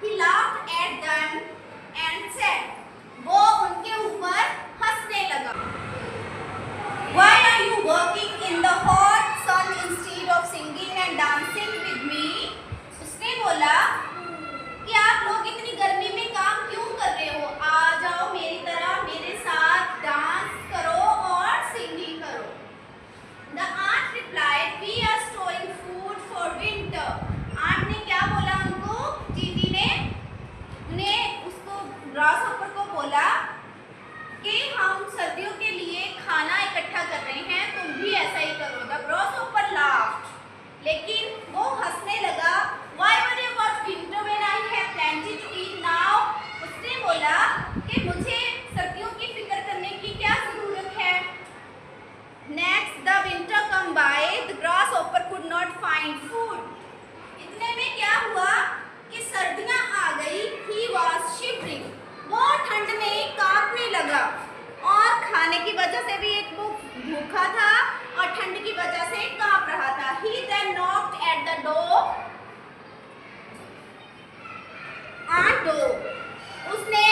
He laughed at them and said, वो उनके ऊपर हंसने लगा. Why are you working in the hot sun instead of singing and dancing with me? उसने बोला कि आप लोग इतनी गर्मी में काम क्यों कर रहे हो? आ जाओ मेरी तरह मेरे साथ डांस करो और सिंगिंग करो. The aunt replied, we are storing food for winter. Ant ने क्या बोला उनको? चींटी ने उन्हें उसको ग्रासहॉपर को बोला कि हम सर्दियों के लिए खाना इकट्ठा कर रहे हैं, तुम भी ऐसा ही करो. The grasshopper laughed. लेकिन वो हंसने लगा. Why worry about winter when I have plenty to eat now? उसने बोला कि मुझे सर्दियों की फिक्र करने की क्या जरूरत है. Next, the winter come by. The grasshopper could not find food. इतने में क्या हुआ कि सर्दियां आ गई. He was shivering. वो ठंड में कांपने लगा और खाने की वजह से भी एक वो भूखा था और ठंड की वजह से कांप रहा था. He then knocked at the door. उसने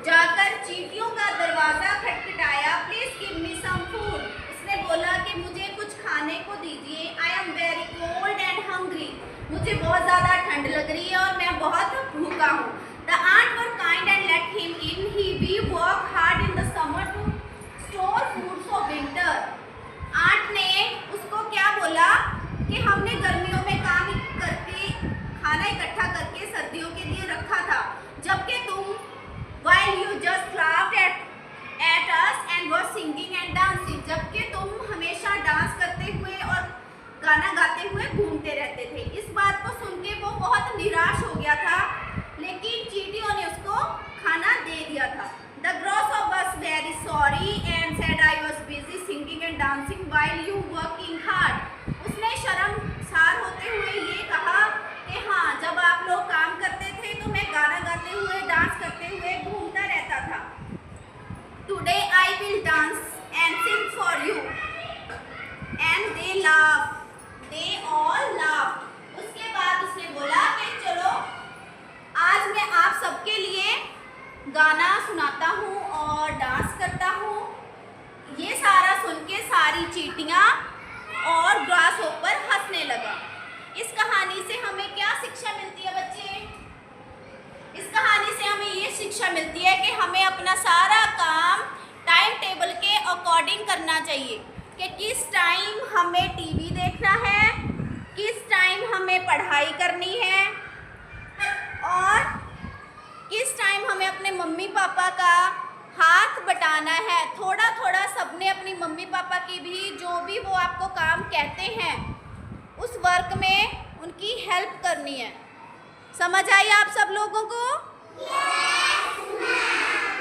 जाकर चींटियों का दरवाजा खटखटाया. Please give me some food. उसने बोला कि मुझे कुछ खाने को दीजिए. I am very cold and hungry. मुझे बहुत ज़्यादा ठंड लग रही है और मैं बहुत भूखा हूँ. The ant were kind and let him in. He we work hard in the summer to store food for winter. Ant ने उसको क्या बोला कि हमने गर्मियों में काम करके खाना इकट्ठा करके सर्दियों के लिए रखा था, जबकि तुम while you just laughed at us and were singing and dancing, जबकि तुम हमेशा डांस करते हुए और गाना गाते हुए घूमते रहते थे. इस बात को सुन के वो बहुत निराश हो गया था, लेकिन चींटियों ने उसको खाना दे दिया था. The grasshopper was very sorry and said, I was busy singing and dancing while you working hard. उसने शर्मसार होते हुए ये कहा कि हाँ, जब आप लोग काम करते थे तो मैं गाना गाते हुए डांस करते हुए घूमता रहता था. Today I will dance and sing for you. And they laughed. They all laughed. उसके बाद उसने बोला कि चलो आज मैं आप सबके लिए गाना सुनाता हूँ और डांस करता हूँ. ये सारा सुन के सारी चींटियाँ और ग्रासहॉपर हंसने लगा. इस कहानी से हमें क्या शिक्षा मिलती है बच्चे? इस कहानी से हमें ये शिक्षा मिलती है कि हमें अपना सारा काम टाइम टेबल के अकॉर्डिंग करना चाहिए कि किस टाइम हमें टीवी देखना है, किस टाइम हमें पढ़ाई करनी है और किस टाइम हमें अपने मम्मी पापा का हाथ बटाना है. थोड़ा थोड़ा सबने अपनी मम्मी पापा की भी जो भी वो आपको काम कहते हैं उस वर्क में उनकी हेल्प करनी है. समझ आई आप सब लोगों को?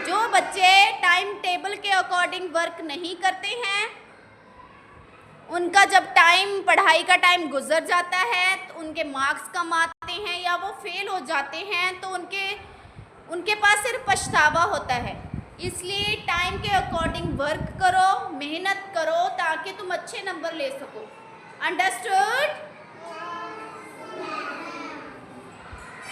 जो बच्चे टाइम टेबल के अकॉर्डिंग वर्क नहीं करते हैं, उनका जब टाइम पढ़ाई का टाइम गुजर जाता है तो उनके मार्क्स कम आते हैं या वो फेल हो जाते हैं तो उनके पास सिर्फ पछतावा होता है. इसलिए टाइम के अकॉर्डिंग वर्क करो, मेहनत करो ताकि तुम अच्छे नंबर ले सको. अंडरस्टूड?